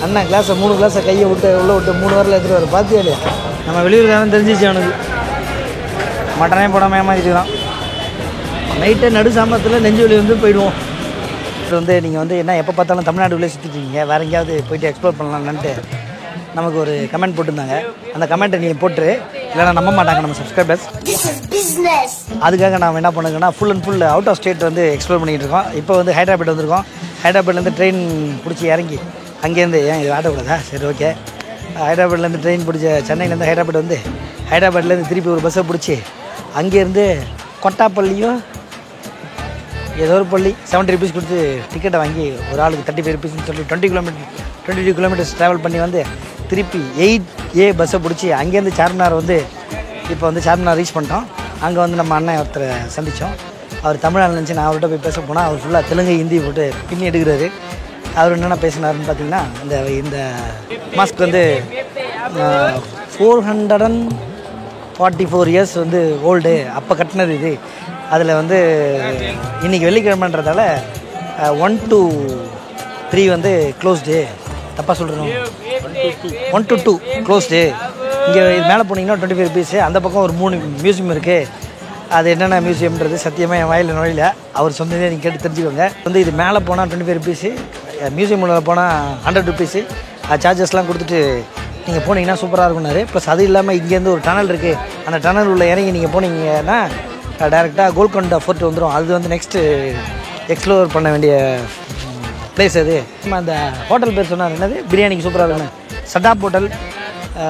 அண்ணன் கிளாஸை 3 கிளாஸை கையை விட்டு உள்ளே விட்டு 3 வாரில் எடுத்துகிட்டு வர பார்த்தியா இல்லையா? நம்ம வெளியூர்காரன் தெரிஞ்சிச்சு அவனுக்கு. மட்டனே போடாமல் ஏமாற்றிட்டு தான் நைட்டே நடு சாமத்தில் நெஞ்சு வலி வந்து போயிடுவோம். இது வந்து நீங்கள் வந்து என்ன எப்போ பார்த்தாலும் தமிழ்நாடுக்குள்ளே சுற்றிட்டீங்க, வேறு எங்கேயாவது போய்ட்டு எக்ஸ்ப்ளோர் பண்ணலான்ட்டு நமக்கு ஒரு கமெண்ட் போட்டிருந்தாங்க. அந்த கமெண்ட்டை நீங்கள் போட்டு இல்லைனா நம்ப மாட்டாங்க நம்ம சப்ஸ்கிரைபர்ஸ். அதுக்காக நான் என்ன பண்ணுங்கன்னா full and full out of state வந்து எக்ஸ்ப்ளோர் பண்ணிகிட்டு இருக்கோம். இப்போ வந்து ஹைதராபாத் வந்திருக்கோம். ஹைதராபாத்லேருந்து ட்ரெயின் பிடிச்சி இறங்கி அங்கேருந்து ஏன் இது ஆட்டக்கூடாதா? சரி ஓகே. ஹைதராபாத்லேருந்து ட்ரெயின் பிடிச்ச சென்னையிலேருந்து ஹைதராபாத் வந்து ஹைதராபாத்லேருந்து திருப்பி ஒரு பஸ்ஸை பிடிச்சி அங்கேருந்து கொட்டாப்பள்ளியும் ஏதோ ஒரு பள்ளி 70 rupees கொடுத்து டிக்கெட்டை வாங்கி ஒரு ஆளுக்கு 35 rupeesன்னு சொல்லி 22 கிலோமீட்டர்ஸ் ட்ராவல் பண்ணி வந்து திருப்பி 8A பஸ்ஸை பிடிச்சி அங்கேருந்து சார்மினார் வந்து இப்போ வந்து சார்மினார் ரீச் பண்ணிட்டோம். அங்கே வந்து நம்ம அண்ணன் ஒருத்தரை சந்தித்தோம். அவர் தமிழ்நாடு நினச்சி நான் அவர்கிட்ட போய் பேச போனால் அவர் ஃபுல்லாக தெலுங்கு ஹிந்தி போட்டு பின்னி எடுக்கிறாரு. அவர் என்னென்ன பேசினாருன்னு பார்த்தீங்கன்னா இந்த மாஸ்க் வந்து 444 years வந்து ஓல்டு, அப்போ கட்டினது இது. அதில் வந்து இன்றைக்கி வெள்ளிக்கிழமைன்றதால 1 to 3 வந்து க்ளோஸ்டு. தப்பாக சொல்கிறோம், 1 to 2 க்ளோஸ்டு. இங்கே மேலே போனீங்கன்னா 25 rupees. அந்த பக்கம் ஒரு 3 மியூசியம் இருக்குது. அது என்னென்ன மியூசியம்ன்றது சத்தியமாக என் வாயில் நுழையில. அவர் சொன்னதே நீங்கள் கேட்டு தெரிஞ்சுக்கோங்க. வந்து இது மேலே போனால் 25 rupees, மியூசியம் உள்ள போனால் 100 rupees. சார்ஜஸ்லாம் கொடுத்துட்டு நீங்கள் போனீங்கன்னா சூப்பராக இருக்கும்னாரு. ப்ளஸ் அது இல்லாமல் இங்கேருந்து ஒரு டனல் இருக்குது. அந்த டனல் உள்ள இறங்கி நீங்கள் போனீங்கன்னா டைரெக்டாக கோல்கொண்டா ஃபோர்ட் வந்துடும். அது வந்து நெக்ஸ்ட்டு எக்ஸ்ப்ளோர் பண்ண வேண்டிய பிளேஸ் அது. அந்த ஹோட்டல் பேர் சொன்னார் என்னது, பிரியாணிக்கு சூப்பராக இருக்குன்னு சட்டாப் ஹோட்டல்.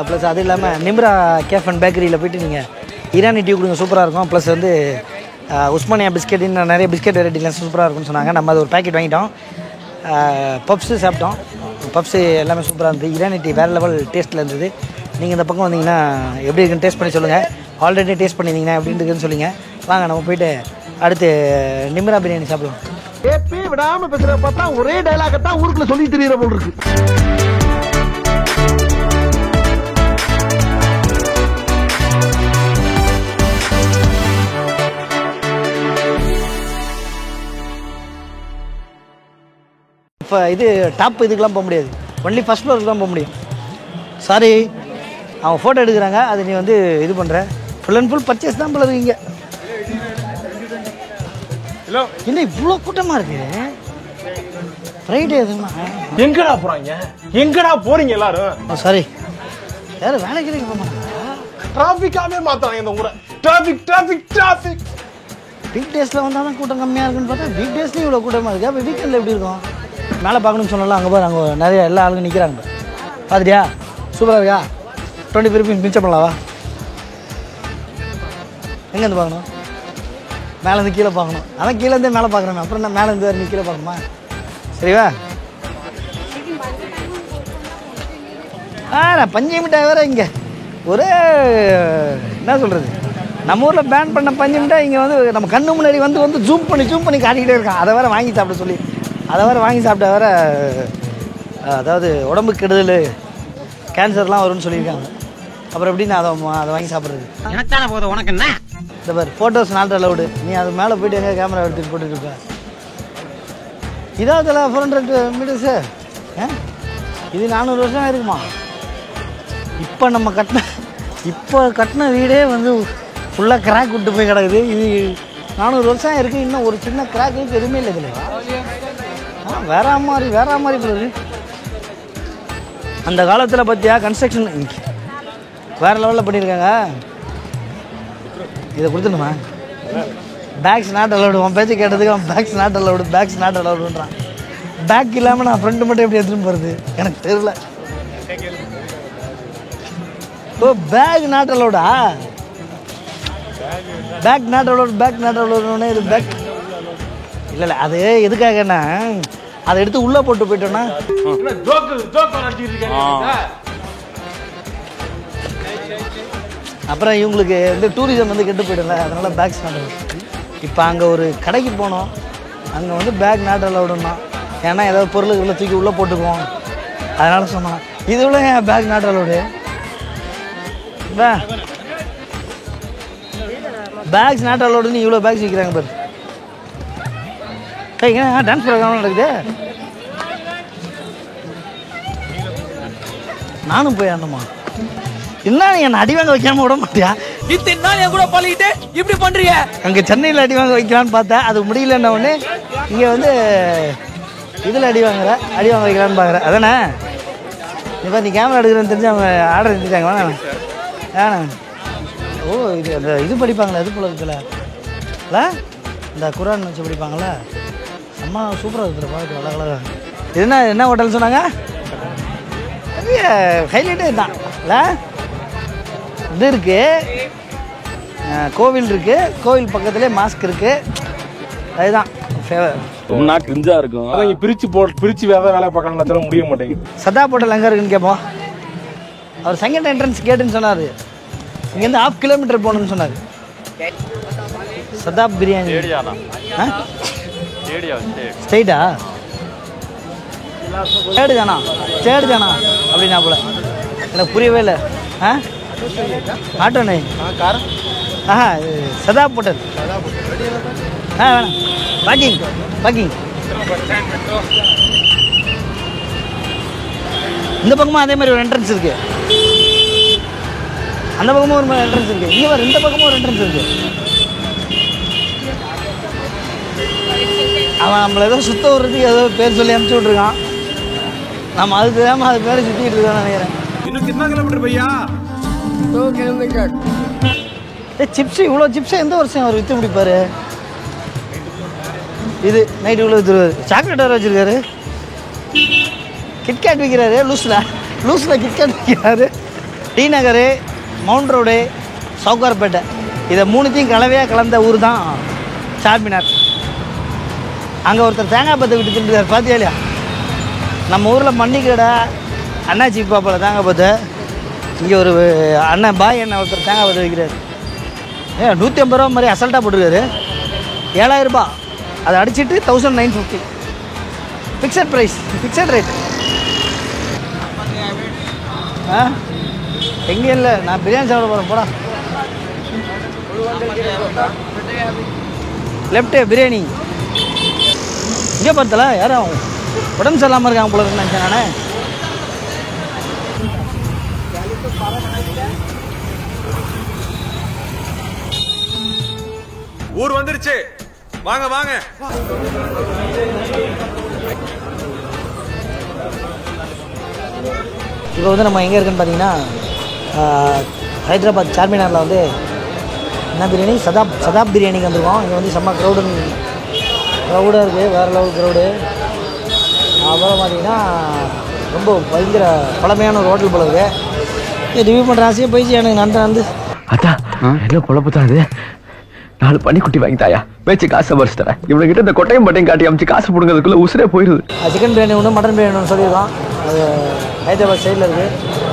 ப்ளஸ் அது இல்லாமல் நிம்ரா கேஃப் அண்ட் பேக்கரியில் போய்ட்டு நீங்கள் ஈரானி டீ கொடுங்க, சூப்பராக இருக்கும். ப்ளஸ் வந்து உஸ்மானியா பிஸ்கெட்டுன்னு நிறைய பிஸ்கெட் வெரைட்டிலாம் சூப்பராக இருக்கும்னு சொன்னாங்க. நம்ம அது ஒரு பேக்கெட் வாங்கிட்டோம். பப்ஸு சாப்பிட்டோம். பப்ஸு எல்லாமே சூப்பராக இருந்தது. ஈரானி டீ வேறு லெவல் டேஸ்ட்டில் இருந்தது. நீங்கள் இந்த பக்கம் வந்தீங்கன்னா எப்படி இருக்குன்னு டேஸ்ட் பண்ணி சொல்லுங்கள். ஆல்ரெடி டேஸ்ட் பண்ணியிருந்தீங்கன்னா எப்படி இருக்குன்னு சொல்லுங்கள். வாங்க நம்ம போய்ட்டு அடுத்து நிம்ரா பிரியாணி சாப்பிடுவோம். ஏப்பி விடாமல் பேசுகிற பார்த்தா ஒரே டைலாகத்தான் ஊருக்குள்ள சொல்லி தெரியுற போல் இருக்கு. இப்போ இது டாப் இதுக்கெலாம் போக முடியாது, ஒன்லி ஃபஸ்ட் ஃப்ளோருக்கு தான் போக முடியும். சாரி, அவன் ஃபோட்டோ எடுக்கிறாங்க, அது நீ வந்து இது பண்ணுற. ஃபுல் அண்ட் ஃபுல் பர்ச்சேஸ் தான் போல இருக்கீங்க. என்ன இவ்வளோ கூட்டமாக இருக்கு? ஃப்ரைடே எதுனா எங்கடா போறாங்க, எங்கடா போறீங்க எல்லாரும்? சாரி, யாரும் வேலைக்கு போக மாட்டாங்க. டிராஃபிக்காவே மாத்தாங்க இந்த ஊரை. Traffic traffic traffic. வீக் டேஸில் வந்தால் தான் கூட்டம் கம்மியாக இருக்குன்னு பார்த்தா வீக் டேஸ்லேயும் இவ்வளோ கூட்டமாக இருக்குது. அப்போ வீக்கெண்டில் எப்படி இருக்கும்? மேலே பார்க்கணும்னு சொன்னாலும் அங்கே பாரு, அங்கே நிறைய எல்லா ஆளுங்க நிற்கிறாங்க. பார்த்துட்டியா? சூப்பராக இருக்கா? 25 rupees மிச்சம் பண்ணலாவா? எங்கேருந்து பார்க்கணும்? மேலேருந்து கீழே பார்க்கணும். அதான் கீழேருந்தே மேலே பார்க்குறேன். அப்புறம் நான் மேலேருந்து வேறு நீ கீழே பார்க்கணுமா? சரிவா? நான் பஞ்சு மிட்டாய் வேறு இங்கே ஒரே என்ன சொல்கிறது, நம்ம ஊரில் பேன் பண்ண பஞ்சு மிட்டாய் இங்கே வந்து நம்ம கண்ணு முன்னாடி வந்து ஜூம் பண்ணி காட்டிக்கிட்டே இருக்கான். அதை வேறு வாங்கி சாப்பிட சொல்லி, அதை வேறு வாங்கி சாப்பிட்டா வேறு அதாவது உடம்புக்கு கெடுதல், கேன்சர்லாம் வரும்னு சொல்லியிருக்காங்க. அப்புறம் எப்படி நான் அதை வாங்கி சாப்பிட்றது? எனக்கான போதும் உனக்கு என்ன? இந்த பாரு, ஃபோட்டோஸ் நாட் அலவுடு. நீ அது மேலே போய்ட்டு எங்கே கேமரா எடுத்துகிட்டு போட்டுருப்ப. இதாவது 400 meters. இது 400 வருஷம் இருக்குமா? இப்போ நம்ம கட்டின வீடே வந்து ஃபுல்லாக கிராக் விட்டு போய் கிடக்குது. இது 400 வருஷம் இருக்குது. இன்னும் ஒரு சின்ன கிராக்கு எதுவுமே இல்லை இதில். வேற மாதிரி போகுது. அந்த காலத்தில் பார்த்தியா கன்ஸ்ட்ரக்ஷன் வேறு லெவலில் பண்ணியிருக்காங்க. இதை கொடுத்துணுமா? Packs not allowed. உன் பேச்சு கேட்டதுக்கு அவன் பேக்ஸ் நாட் அலவுடுன்றான். பேக் இல்லாமல் நான் ஃப்ரெண்டு மட்டும் எப்படி எடுத்துகிட்டு போகிறது எனக்கு தெரியல. ஓ, பேக் நாட் அலவுடா? பேக் நாட் அலவுடுன்னு இது பேக் இல்லை. அது எதுக்காகன்னா அதை எடுத்து உள்ளே போட்டு போயிட்டோன்னா அப்புறம் இவங்களுக்கு வந்து டூரிசம் வந்து கெட்டு போய்டல. அதனால் பேக்ஸ் நாட் அலவுட். இப்போ அங்கே ஒரு கடைக்கு போனோம், அங்கே வந்து பேக் நாட் அலவுடுன்னா. ஏன்னா ஏதாவது பொருளுக்குள்ள தூக்கி உள்ளே போட்டுக்குவோம், அதனால சொன்னான். இதுல ஏன் bag not allowed? Bags not அலவுடுன்னு இவ்வளோ பேக்ஸ் விற்கிறாங்க பாரு. டான்ஸ் ப்ரோக்ராம் நடக்குது. நானும் போய் ஆடணுமா? என்ன என்ன அடி வாங்க வைக்காம விட மாட்டியா? இத்தனை நாள் என் கூட பழகிட்டு இப்படி பண்றீங்க? அங்கே சென்னையில் அடி வாங்க வைக்கலான்னு பார்த்தேன், அது முடியலன்ன உடனே இங்கே வந்து இதில் அடி வாங்க வைக்கலான்னு பார்க்குறேன். அதானே இப்போ நீ கேமரா எடுக்கிறேன்னு தெரிஞ்சு அவங்க ஆர்டர் எடுத்துட்டாங்க. வேணாம் ஓ இது அந்த இது படிப்பாங்களே, அது போல இருக்குல்ல இல்லை, இந்த குரான் வச்சு படிப்பாங்களே, அம்மா சூப்பராக இருக்குது பார்த்து அழகழகா. இது என்ன ஹோட்டல் சொன்னாங்க? ஹைலைட்டே தான் இல்லை, இது இருக்குது, கோவில் இருக்குது, கோவில் பக்கத்துலேயே மாஸ்க் இருக்குது, அதுதான் ஃபேவர். ரொம்ப கிரிஞ்சா இருக்கும். அதான் பிரிச்சு வேலை பார்க்கணும்னு சொல்ல முடிய மாட்டேங்குது. சதா ஹோட்டல் எங்கே இருக்குன்னு கேட்போம். அவர் செகண்ட் என்ட்ரன்ஸ் கேட்டுன்னு சொன்னார், இங்கேருந்து 1/2 கிலோமீட்டர் போகணுன்னு சொன்னார். சதாப் பிரியாணி ஸ்ட்ரெயிட்டா ஸ்டேடு தானா அப்படின்னா போல எனக்கு புரியவே இல்லை. ஆட்டோண்ணே சதாப் ஹோட்டல் வேணாம், பாக்கிங் இந்த பக்கமும் அதே மாதிரி ஒரு என்ட்ரன்ஸ் இருக்கு, அந்த பக்கமும் ஒரு என்ட்ரன்ஸ் இருக்கு, இங்கே வர இந்த பக்கமும் ஒரு என்ட்ரன்ஸ் இருக்கு. அவன் நம்மளை ஏதோ சுத்த விடுறதுக்கு ஏதோ பேர் சொல்லி அனுப்பிச்சி விட்ருக்கான், நம்ம அதுக்கு தான் அது பேரை சுற்றிட்டு இருக்கோம்னு நினைக்கிறேன். இன்னும் கிतना கிலோமீட்டர் பையா? 2 கிலோமீட்டர். சிப்ஸு இவ்வளோ சிப்ஸை எந்த வருஷம் அவர் விற்று முடிப்பார்? இது நைட்டு இவ்வளோ விற்றுருவார். சாக்லேட் வேறு வச்சுருக்காரு, கிட்கேட் விற்கிறாரு, லூஸில் கிட்கேட் விற்கிறாரு. டி நகர், மவுண்ட் ரோடு, சவுகார்பேட்டை, இதை மூணுத்தையும் கலந்த ஊர் தான் சார்மினார். அங்கே ஒருத்தர் தேங்காய் பற்ற விட்டு தின்றார், பார்த்தியா இல்லையா? நம்ம ஊரில் மண்ணிக்கடை அண்ணாச்சி பாப்பாவில் தேங்காய் பற்ற, இங்கே ஒரு அண்ணன் பாய் அண்ணன் ஒருத்தர் தேங்காய் பற்ற வைக்கிறார். 150 ரூபா மாதிரி அசல்ட்டாக போட்டுருக்காரு. 7000 ரூபா, அதை அடிச்சுட்டு 1950 ஃபிக்ஸட் ப்ரைஸ், ஃபிக்ஸட் ரேட். எங்கே இல்லை, நான் பிரியாணி சாப்பிட போகிறேன் போடா. லெஃப்ட்டு பிரியாணி இங்கே பார்த்தல யாரும் உடம்பு சரியில்லாமல் இருக்காங்க போல இருக்குன்னு நினச்சேன் நானே. ஊர் வந்துருச்சு, வாங்க வாங்க. இப்போ வந்து நம்ம எங்கே இருக்குன்னு பார்த்தீங்கன்னா ஹைதராபாத் சார்மினாரில் வந்து என்ன பிரியாணி, சதாப் பிரியாணிக்கு வந்துருக்கோம். இங்கே வந்து செம்ம க்ரௌடாக இருக்குது, வேறு லெவல் க்ரௌடு. அப்புறம் பார்த்தீங்கன்னா ரொம்ப பயங்கர பழமையான ஒரு ஹோட்டல் போல இருக்குது. ரிவ்யூ பண்ணுற ஆசையே போயிடுச்சு எனக்கு. நடந்து அதான் என்ன பொழப்பு தான் அது. 4 பன்னிக்குட்டி வாங்கிட்டாயா, பேச்சு காசை பறிச்சு தரேன். இவனுக்கிட்ட இந்த கொட்டையும் பட்டையும் காட்டி அமைச்சு காசு பிடுங்கிறதுக்குள்ள உசுரே போயிடுது. சிக்கன் பிரியாணி ஒன்று, மட்டன் பிரியாணி ஒன்று சொல்லியிருக்கோம். அது ஹைதராபாத் சைடில் இருக்குது,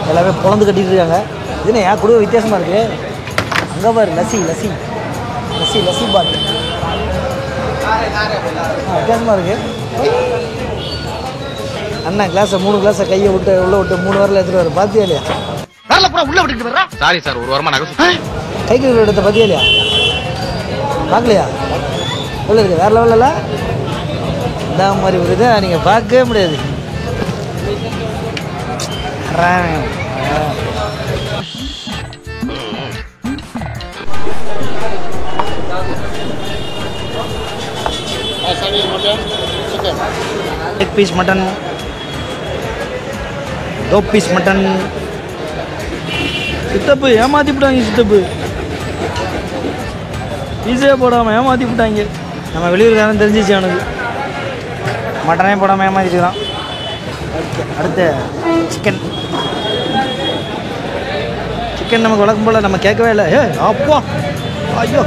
எல்லாமே பொழந்து கட்டிகிட்டு இருக்காங்க. இதுன்னு ஏன் குடும்ப வித்தியாசமாக இருக்குது. அங்கே பாரு லஸ்ஸி பாத் வித்தியாசமாக இருக்குது. அண்ணன் கிளாஸை 3 கிளாஸை கையை விட்டு உள்ள விட்டு 3 வாரில் எடுத்துகிட்டு வர பார்த்தியா இல்லையா? உள்ள விட்டுட்டு வர்றா. சாரி சார், ஒரு வாரமா நகை கைக்கு எடுத்த பார்த்தியா இல்லையா? பார்க்கலையா? உள்ள இருக்குது, வேறு லெவலில் இந்த மாதிரி ஒரு இதை நீங்கள் பார்க்கவே முடியாது. एक पीस मटन, 2 पीस मटन. சித்தப்பு ஏமாற்றி விட்டாங்க, சித்தப்பு பீஸே போடாமல் ஏமாற்றி விட்டாங்க. நம்ம வெளியூர்காரன் தெரிஞ்சிச்சு அவனுக்கு, மட்டனே போடாமல் ஏமாற்றிட்டுதான். அடுத்து சிக்கன் நமக்கு வழக்கம் போல் நம்ம கேட்கவே இல்லை. அப்பா ஐயோ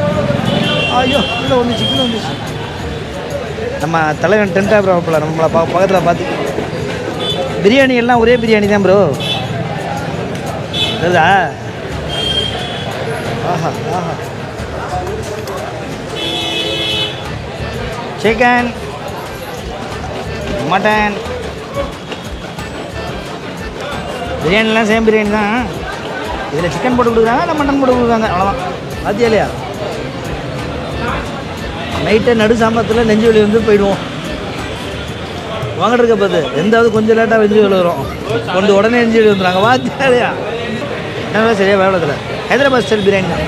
இல்லை ஒன்று சிக்கன் வந்துச்சு. நம்ம தலைவன் டென்ட் ஆகிற நம்மளை பக்கத்தில் பார்த்து பிரியாணி எல்லாம் ஒரே பிரியாணி தான் ப்ரோ. இல்லைதா? ஆஹா சிக்கன், மட்டன், பிரியாணிலாம் சேம் பிரியாணி தான். இதில் சிக்கன் போட்டு கொடுக்குறாங்க, இல்லை மட்டன் போட்டு கொடுக்குறாங்க, அவ்வளோதான். பார்த்தியா இல்லையா? நைட்டு நடு சாம்பத்தில் நெஞ்சு வலி வந்து போயிடுவோம். வாங்கிட்டு இருக்க பார்த்து எந்தாவது கொஞ்சம் லேட்டாக வெஞ்சு வரும் கொண்டு உடனே எஞ்சி வந்துடுறாங்க வா ஜாலியா என்ன சரியா வேலை ஹைதராபாத் ஸ்டைல் பிரியாணி தான்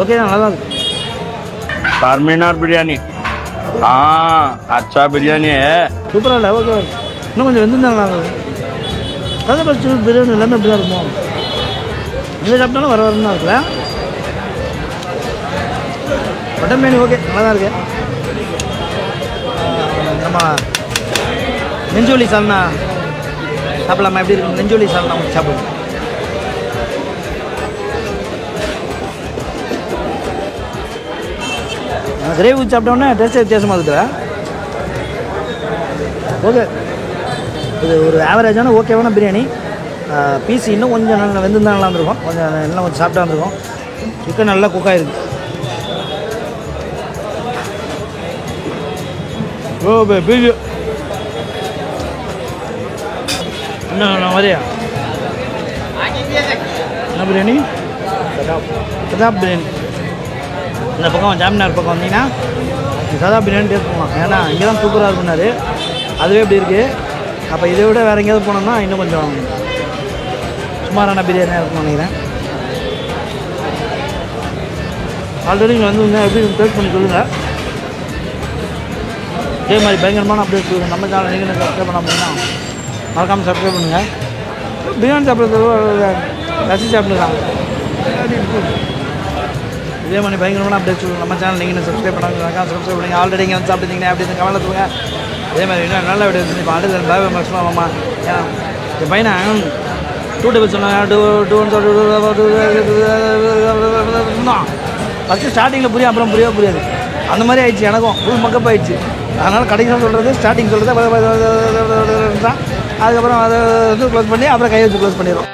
ஓகே தான் நல்லா இருக்கு चारमीनार बिरयानी हाँ अच्छा बिरयानी है சூப்பராக இல்லை ஓகே இன்னும் கொஞ்சம் வெந்திருந்தாங்க நாங்கள் ஹைதராபாத் ஸ்டைல் பிரியாணி எல்லாமே இப்படி தான் இருக்கும் இங்கே சாப்பிட்டாலும் வர வரணும் தான் இருக்குல்ல மட்டன் பிரியாணி ஓகே நல்லா தான் இருக்கு நம்ம நெஞ்சோலி சால்னா சாப்பிடலாமா எப்படி இருக்கும் நெஞ்சோலி சால்னா கொஞ்சம் சாப்பிடுவோம் கிரேவி ஊற்றி சாப்பிட்டோன்னே டேஸ்ட்டு வித்தியாசமாக இருக்குல்ல ஓகே இது ஒரு ஆவரேஜான ஓகேவான பிரியாணி பீஸ் இன்னும் கொஞ்சம் நல்லா வெந்திருந்தா நல்லா இருந்திருக்கும் கொஞ்சம் எல்லாம் கொஞ்சம் சாப்பிட்டா இருந்திருக்கும் சிக்கன் நல்லா குக் ஆகிருக்கு ஓ பீஜு என்ன மாதிரியா என்ன பிரியாணி கதாப் பிரியாணி இந்த பக்கம் ஜாமினார் பக்கம் வந்தீங்கன்னா சதா பிரியாணி டேஸ்ட் பண்ணலாம் ஏன்னா இங்கே தான் சூப்பராக இருக்குன்னாரு அதுவே இப்படி இருக்குது அப்போ இதை விட வேறு எங்கேயாவது போனோம்னா இன்னும் கொஞ்சம் சுமாரான பிரியாணியாக இருக்கும்னு நினைக்கிறேன் ஆல்ரெடி இங்கே வந்து எப்படி டேஸ்ட் பண்ணி சொல்லுங்கள் இதே மாதிரி பயங்கரமான அப்டேட் சொல்லுங்கள் நம்ம சேனல் நீங்கள் சப்ஸ்கிரைப் பண்ண அப்படின்னா மறக்காமல் சப்ஸ்கிரைப் பண்ணுங்கள் பிரியாணி சாப்பிட்றது ரசி சாப்பிடுலாம் இதே மாதிரி பயங்கரமான அப்டேட் சொல்லுங்கள் நம்ம சேனல் நீங்கள் சப்ஸ்கிரைப் பண்ணாங்க சப்ஸ்கிரைப் பண்ணுங்க ஆல்ரெடி இங்கே வந்து சாப்பிட்டுருந்தீங்கன்னா அப்படி கவலை சொல்லுங்க இதே மாதிரி இன்னும் நல்ல வீடியோ வந்து இப்போ அடுத்த பாய் மேக்ஸிமம் ஆமாம்மா ஏன் என் பையனை 2 டேபிள் சொன்னாங்க 2 ஃபஸ்ட்டு ஸ்டார்டிங்கில் புரியும் அப்புறம் புரியாது அந்த மாதிரி ஆயிடுச்சு எனக்கும் ஃபுல் மக்கப் ஆயிடுச்சு அதனால் கடைசியாக சொல்கிறது ஸ்டார்டிங் சொல்கிறது தான் அதுக்கப்புறம் அதை வந்து க்ளோஸ் பண்ணி அப்புறம் கை வச்சு க்ளோஸ் பண்ணிடுறோம்